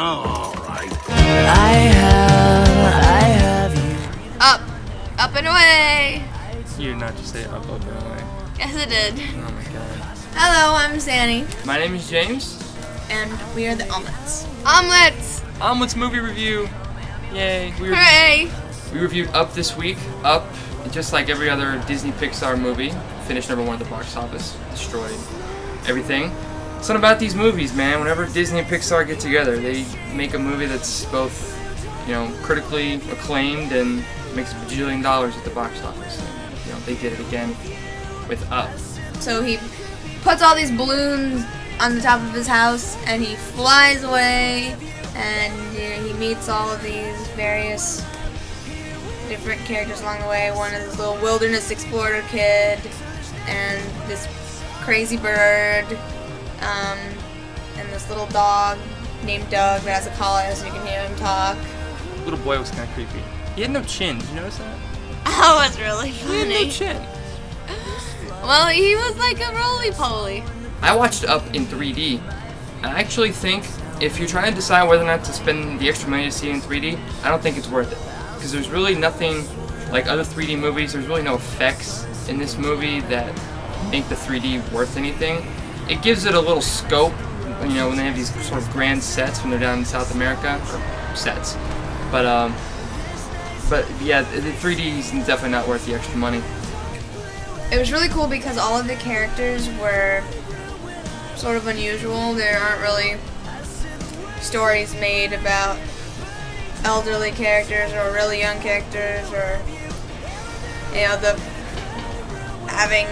All right. I have you. Up and away. You did not just say up and away. Yes, it did. Oh my god. Hello, I'm Xannie, My name is James. and we are the Omelettes. Omelettes! Omelets movie review. Yay. Hooray! We reviewed Up this week. Up, just like every other Disney Pixar movie, finished #1 at the box office, destroyed everything. Something about these movies, man. Whenever Disney and Pixar get together, they make a movie that's both, you know, critically acclaimed and makes $1 bajillion at the box office. And, you know, they did it again with Up. So he puts all these balloons on the top of his house, and he flies away, and he meets all of these various different characters along the way. One is this little wilderness explorer kid, and this crazy bird, and this little dog named Doug that has a collar so you can hear him talk. The little boy was kind of creepy. He had no chin. Did you notice that? That was really He had no funny. chin. Well, he was like a roly-poly. I watched Up in 3D. I actually think if you're trying to decide whether or not to spend the extra money to see it in 3D, I don't think it's worth it. Because there's really nothing like other 3D movies. There's really no effects in this movie that make the 3D worth anything. It gives it a little scope, you know, when they have these sort of grand sets when they're down in South America, or sets. But yeah, the 3D is definitely not worth the extra money. It was really cool because all of the characters were sort of unusual. There aren't really stories made about elderly characters or really young characters, or, you know, the having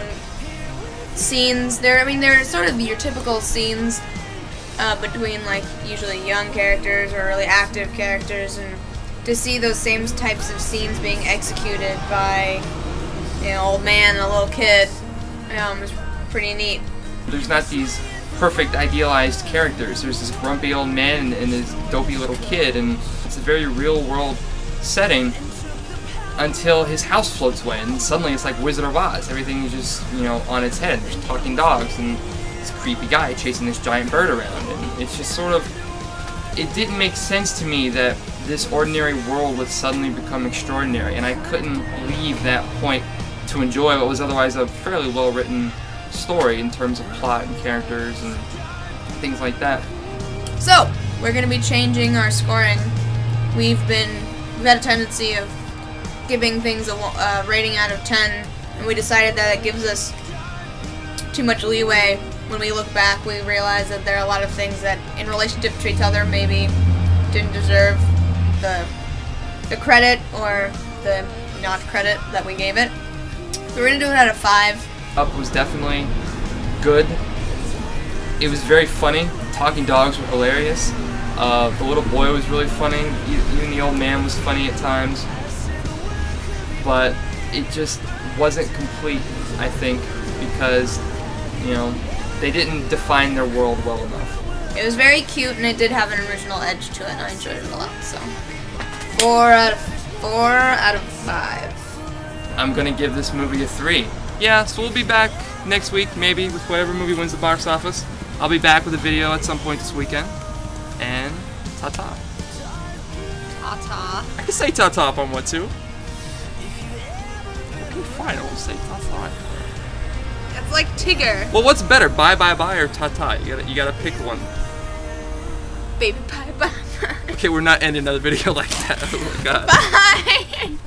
scenes there. I mean, they're sort of your typical scenes between, like, usually young characters or really active characters, and to see those same types of scenes being executed by, you know, old man and a little kid was pretty neat. There's not these perfect idealized characters. There's this grumpy old man and this dopey little kid, and it's a very real world setting until his house floats away, and suddenly it's like Wizard of Oz. Everything is just, you know, on its head. There's talking dogs and this creepy guy chasing this giant bird around, and it's just sort of, it didn't make sense to me that this ordinary world would suddenly become extraordinary, and I couldn't leave that point to enjoy what was otherwise a fairly well-written story in terms of plot and characters and things like that. So, we're going to be changing our scoring. We've had a tendency of giving things a rating out of 10, and we decided that it gives us too much leeway. When we look back, we realize that there are a lot of things that, in relationship to each other, maybe didn't deserve the credit or the not credit that we gave it. So we're going to do it out of 5. Up was definitely good. It was very funny. Talking dogs were hilarious. The little boy was really funny. Even the old man was funny at times. But it just wasn't complete, I think, because, you know, they didn't define their world well enough. It was very cute, and it did have an original edge to it, and I enjoyed it a lot. So 4 out of 5. I'm gonna give this movie a 3. Yeah, so we'll be back next week, maybe, with whatever movie wins the box office. I'll be back with a video at some point this weekend. And ta-ta. Ta-ta. I can say ta-ta if I want to. Okay, fine, I won't say ta-ta. It's like Tigger. Well, what's better, bye bye bye or ta-ta? You gotta pick one. Baby bye bye. Okay, we're not ending another video like that. Oh my god. Bye.